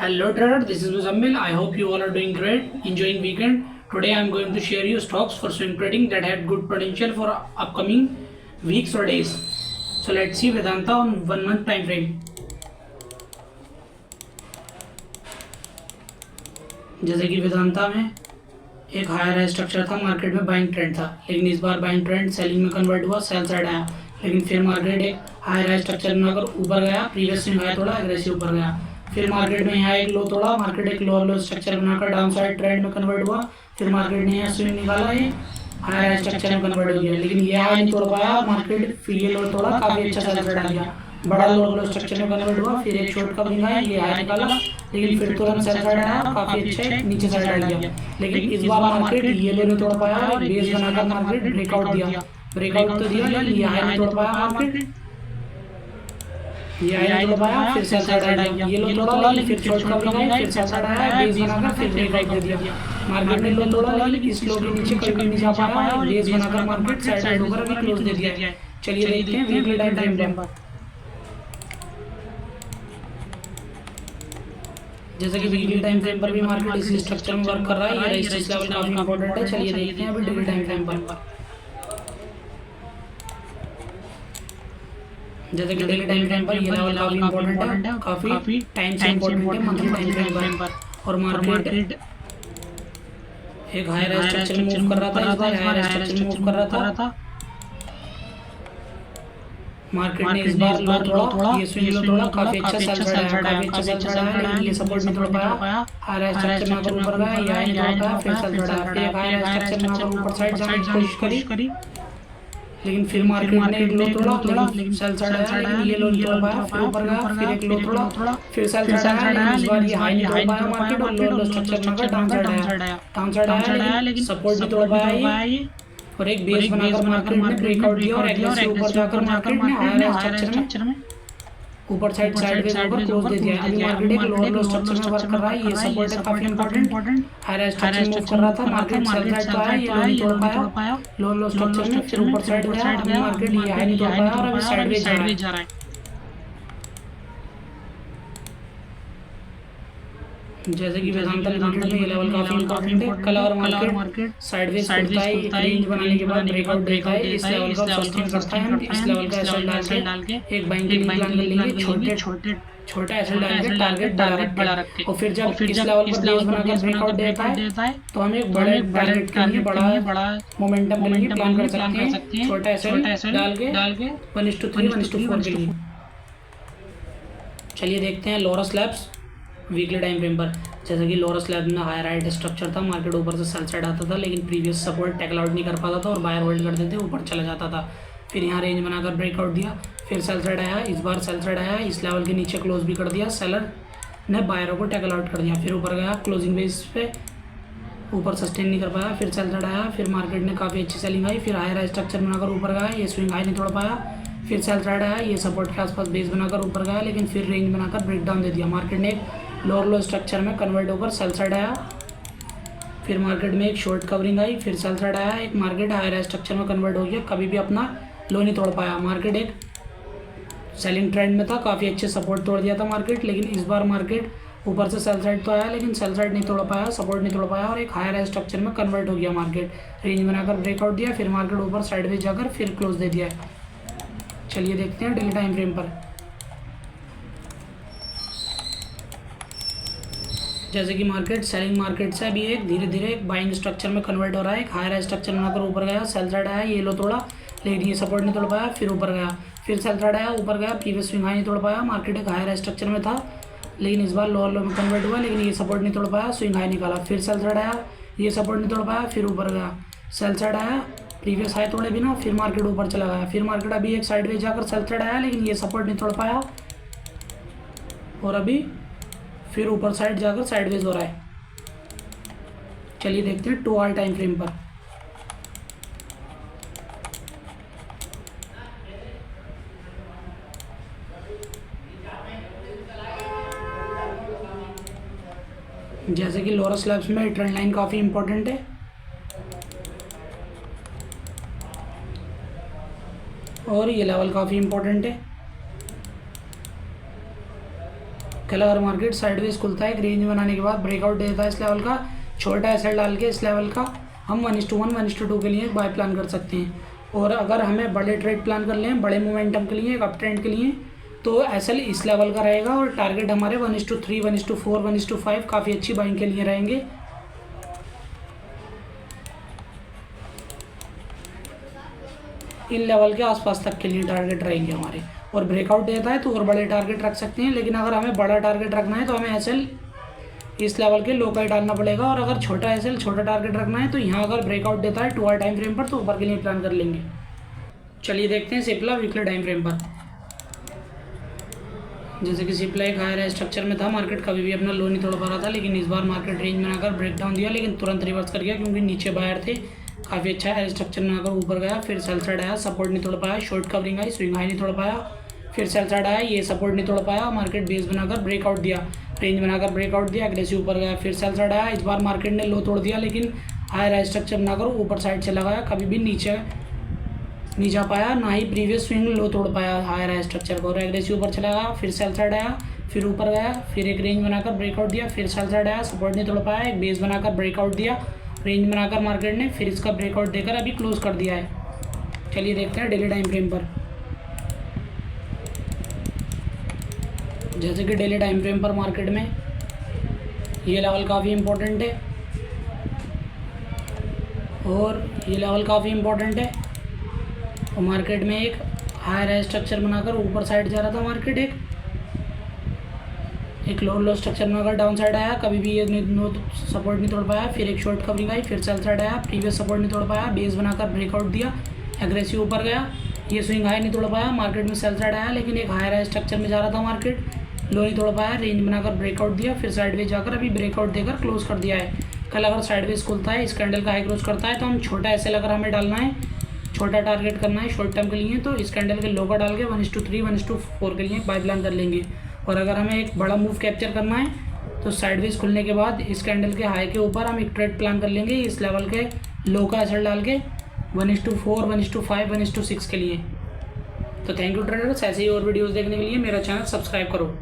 Hello trader, this is Muzammil. I hope you all are doing great, enjoying weekend. Today I am going to share you stocks for swing trading that had good potential for upcoming weeks or days. So let's see Vedanta on 1 month time frame. जैसे कि वेदांता में एक higher structure था, market में buying trend था, लेकिन इस बार buying trend selling में कन्वर्ट हुआ, सेल साइड आया, लेकिन फिर मार्केट एक हायर स्ट्रक्चर में अगर ऊपर गया, प्रीवियस स्विंग आया थोड़ा एग्रेसिव ऊपर गया, फिर मार्केट में यहाँ एक लो तोड़ा, मार्केट एक लो स्ट्रक्चर बनाकर डाउन साइड ट्रेंड में कन्वर्ट हुआ, फिर मार्केट ने यहाँ स्विंग निकाला है, हायर स्ट्रक्चर में कन्वर्ट हो गया, लेकिन ये हाई नहीं तोड़ पाया, मार्केट फिर ये लो तोड़ा, काफी अच्छा सेल साइड आ गया, बड़ा लो स्ट्रक्चर में कन्वर्ट हुआ, फिर एक शॉर्ट कवरिंग आया, ये हाई निकाला, लेकिन फिर तुरंत सेल साइड आया, काफी अच्छे नीचे साइड आ गया, लेकिन इस बार मार्केट ये लो नहीं तोड़ पाया, बेस बनाकर मार्केट ब्रेकआउट दिया, ब्रेकआउट तो दिया, लेकिन ये हाई नहीं तोड़ पाया मार्केट, ये हाई नहीं तोड़ पाया, फिर सेल साइड आ गया, ये लो तोड़ा, लेकिन फिर शॉर्ट कवरिंग आई, फिर सेल साइड आया, बेस बनाकर फिर ब्रेकआउट दे दिया, मार्केट ने लो तोड़ा, लेकिन इस लो के नीचे कभी नहीं जा पाया, बेस बनाकर मार्केट साइड होकर अभी क्लोज दे दिया। चलिए देखते हैं वीकली टाइम फ्रेम पर। जैसे कि वीकली टाइम फ्रेम पर भी मार्केट इसी स्ट्रक्चर में वर्क कर रहा है, ये रेजिस्टेंस लेवल काफी इंपॉर्टेंट है। चलिए देखते हैं अभी डेली टाइम फ्रेम पर। जैसे कि डेली टाइम फ्रेम पर ये लेवल काफी इंपॉर्टेंट है, काफी टाइम से इंपॉर्टेंट है मंथली टाइम फ्रेम पर, और मार्केट एक हायर स्ट्रक्चर में मूव कर रहा था, इस बार हायर स्ट्रक्चर में मूव कर रहा था, मार्केट ने इस बार लो तोड़ा, ये स्विंग लो तोड़ा, काफी अच्छा सेल साइड आया, काफी अच्छा सेल साइड आया, लेकिन ये सपोर्ट नहीं तोड़ पाया, हायर स्ट्रक्चर में अगर ऊपर गया, ये हाई नहीं तोड़ पाया, फिर सेल साइड आया, फिर हायर स्ट्रक्चर में अगर ऊपर साइड जाने की कोशिश करी, लेकिन फिर मार्केट ने एक लो तोड़ा, लेकिन सेल साइड आया, लेकिन ये लो नहीं तोड़ पाया, फिर ऊपर गया, फिर एक लो तोड़ा, फिर सेल साइड आया, लेकिन इस बार ये हाई नहीं तोड़ पाया मार्केट, और लो स्ट्रक्चर में अगर डाउन साइड आया, लेकिन सपोर्ट नहीं तोड़ पाया ये, और एक बेस बनाकर मार्केट ने ब्रेकआउट दिया, और एग्रेसिव ऊपर जाकर मार्केट ने हायर स्ट्रक्चर में ऊपर साइडवेज होकर क्लोज दे दिया। अभी मार्केट एक लोअर स्ट्रक्चर में वर्क कर रहा है, ये सपोर्ट है काफी इंपॉर्टेंट, हायर स्ट्रक्चर में मूव कर रहा था, मार्केट सेल साइड तो आया, ये लो नहीं तोड़ पाया, लोअर स्ट्रक्चर में फिर ऊपर साइड गया, अभी मार्केट ये हाई नहीं तोड़ पाया और अभी साइडवेज जा रहा है। जैसे कि वेदांता लिमिटेड में ये लेवल काफी इंपॉर्टेंट है, कल और मार्केट साइडवेज खुलता है, एक रेंज बनाने के बाद ब्रेकआउट देता है, इस लेवल का सस्टेन करता है, हम इस लेवल का एसएल डाल के एक बाइंग की प्लान कर लेंगे, छोटा एसएल डाल के टारगेट बड़ा रख के, और फिर जब इस लेवल पर बेस बनाकर ब्रेकआउट देता है तो हम एक बड़े टारगेट के लिए बड़ा मोमेंटम के लिए प्लान कर सकते हैं, छोटा एसएल डाल के 1:3 1:4 के लिए। चलिए देखते हैं Lord's labs weekly time frame पर। जैसे कि लोरस लैब में हायर हाइट स्ट्रक्चर था, मार्केट ऊपर से सेल साइड आता था, लेकिन प्रीवियस सपोर्ट टैकल आउट नहीं कर पाता था और बायर होल्ड करते थे, ऊपर चला जाता था, फिर यहाँ रेंज बनाकर ब्रेकआउट दिया, फिर सेल साइड आया, इस बार सेल साइड आया, इस लेवल के नीचे क्लोज भी कर दिया, सेलर ने बायरों को टैकल आउट कर दिया, फिर ऊपर गया, क्लोजिंग बेस पे ऊपर सस्टेन नहीं कर पाया, फिर सेल साइड आया, फिर मार्केट ने काफ़ी अच्छी सेलिंग आई, फिर हायर स्ट्रक्चर बनाकर ऊपर गया, ये स्विंग हाई नहीं तोड़ पाया, फिर सेल साइड आया, ये सपोर्ट के आसपास बेस बनाकर ऊपर गया, लेकिन फिर रेंज बनाकर ब्रेकडाउन दे दिया, मार्केट ने लोअर लो स्ट्रक्चर में कन्वर्ट होकर सेल साइड आया, फिर मार्केट में एक शॉर्ट कवरिंग आई, फिर सेल साइड आया, एक मार्केट हायर स्ट्रक्चर में कन्वर्ट हो गया, कभी भी अपना लो नहीं तोड़ पाया, मार्केट एक सेलिंग ट्रेंड में था, काफ़ी अच्छे सपोर्ट तोड़ दिया था मार्केट, लेकिन इस बार मार्केट ऊपर से सेल साइड तो आया, लेकिन सेल साइड नहीं तोड़ पाया, सपोर्ट नहीं तोड़ पाया, और एक हायर स्ट्रक्चर में कन्वर्ट हो गया, मार्केट रेंज बनाकर ब्रेकआउट दिया, फिर मार्केट ऊपर साइडवेज जाकर फिर क्लोज दे दिया। चलिए देखते हैं डेली टाइम फ्रेम पर। जैसे कि मार्केट सेलिंग मार्केट से अभी एक धीरे धीरे एक बाइंग स्ट्रक्चर में कन्वर्ट हो रहा है, एक हायर स्ट्रक्चर बनाकर ऊपर गया, सेल साइड आया, ये लो तोड़ा, लेकिन ये सपोर्ट नहीं तोड़ पाया, फिर ऊपर गया, फिर सेल साइड आया, ऊपर गया, प्रीवियस स्विंग हाई नहीं तोड़ पाया, मार्केट एक हायर स्ट्रक्चर में था, लेकिन इस बार लोअर लो में कन्वर्ट हुआ, लेकिन ये सपोर्ट नहीं तोड़ पाया, स्विंग हाई निकाला, फिर सेल साइड आया, ये सपोर्ट नहीं तोड़ पाया, फिर ऊपर गया, सेल साइड आया, प्रीवियस हाई तोड़े बिना फिर मार्केट ऊपर चला गया, फिर मार्केट अभी एक साइडवेज जाकर सेल साइड आया, लेकिन ये सपोर्ट नहीं तोड़ पाया, और अभी फिर ऊपर साइड जाकर साइडवेज हो रहा है। चलिए देखते हैं 2 आवर टाइम फ्रेम पर। जैसे कि लोरस लैब्स में ट्रेंड लाइन काफ़ी इंपॉर्टेंट है, और ये लेवल काफ़ी इंपॉर्टेंट है, कल अगर मार्केट साइडवेज खुलता है, एक रेंज बनाने के बाद ब्रेकआउट देता है इस लेवल का, छोटा एसएल डाल के इस लेवल का हम 1:1 1:2 के लिए बाय प्लान कर सकते हैं। और अगर हमें बड़े ट्रेड प्लान कर लें, बड़े मोमेंटम के लिए, एक अप ट्रेंड के लिए, तो एसएल इस लेवल का रहेगा और टारगेट हमारे 1:3 1:4 1:5 काफ़ी अच्छी बाइंग के लिए रहेंगे। इन लेवल के आसपास तक के लिए टारगेट रहेंगे हमारे। और ब्रेकआउट देता है तो और बड़े टारगेट रख सकते हैं, लेकिन अगर हमें बड़ा टारगेट रखना है तो हमें एसएल इस लेवल के लो का ही डालना पड़ेगा। और अगर छोटा एसएल, छोटा टारगेट रखना है तो यहाँ अगर ब्रेकआउट देता है 2 आवर टाइम फ्रेम पर तो ऊपर के लिए प्लान कर लेंगे। चलिए देखते हैं सिप्ला वीकली टाइम फ्रेम पर। जैसे कि सिप्ला एक हायर स्ट्रक्चर में था, मार्केट कभी भी अपना लो नहीं तोड़ पा रहा था, लेकिन इस बार मार्केट रेंज बनाकर ब्रेक डाउन दिया, लेकिन तुरंत रिवर्स कर गया क्योंकि नीचे बायर थे। काफ़ी अच्छा हायर स्ट्रक्चर बनाकर ऊपर गया, फिर सेल साइड आया, सपोर्ट नहीं तोड़ पाया, शॉर्ट कवरिंग आई, स्विंग हाई नहीं तोड़ पाया, फिर सेल साइड आया, ये सपोर्ट नहीं तोड़ पाया, मार्केट बेस बनाकर ब्रेकआउट दिया, रेंज बनाकर ब्रेकआउट दिया, एग्रेसिव ऊपर गया, फिर सेल साइड आया। इस बार मार्केट ने लो तोड़ दिया, लेकिन हायर स्ट्रक्चर बनाकर ऊपर साइड से लगाया, कभी भी नीचे नहीं जा पाया, ना ही प्रीवियस स्विंग लो तोड़ पाया हायर स्ट्रक्चर को। और एग्रेसिव ऊपर चला गया, फिर सेल साइड आया, फिर ऊपर गया, फिर एक रेंज बनाकर ब्रेकआउट दिया, फिर सेल साइड आया, सपोर्ट नहीं तोड़ पाया, एक बेस बनाकर ब्रेकआउट दिया, रेंज बनाकर मार्केट ने फिर इसका ब्रेकआउट देकर अभी क्लोज कर दिया है। चलिए देखते हैं डेली टाइम फ्रेम पर। जैसे कि डेली टाइम फ्रेम पर मार्केट में ये लेवल काफ़ी इम्पोर्टेंट है और ये लेवल काफ़ी इम्पोर्टेंट है। और मार्केट में एक हायर स्ट्रक्चर बनाकर ऊपर साइड जा रहा था मार्केट, एक लो स्ट्रक्चर बनाकर डाउन साइड आया, कभी भी ये सपोर्ट नहीं तोड़ पाया, फिर एक शॉर्ट कवरिंग आई, फिर सेल साइड आया, प्रीवियस सपोर्ट नहीं तोड़ पाया, बेस बनाकर ब्रेकआउट दिया, एग्रेसिव ऊपर गया, ये स्विंग हाई नहीं तोड़ पाया, मार्केट में सेल साइड आया, लेकिन एक हायर स्ट्रक्चर में जा रहा था मार्केट, लो नहीं तोड़ पाया, रेंज बनाकर ब्रेकआउट दिया, फिर साइडवेज जाकर अभी ब्रेकआउट देकर क्लोज कर दिया है। कल अगर साइडवेज खुलता है, इस कैंडल का हाई क्लोज करता है तो हम छोटा एसएल अगर हमें डालना है, छोटा टारगेट करना है शॉर्ट टर्म के लिए, तो इस कैंडल के लो का डाल के 1:3 1:4 के लिए बाय प्लान कर लेंगे। और अगर हमें एक बड़ा मूव कैप्चर करना है तो साइडवेज खुलने के बाद इस कैंडल के हाई के ऊपर हम एक ट्रेड प्लान कर लेंगे इस लेवल के लो का एसएल डाल के 1:4 1:5 1:6 के लिए। तो थैंक यू ट्रेडर्स, ऐसे ही और वीडियोस देखने के लिए मेरा चैनल सब्सक्राइब करो।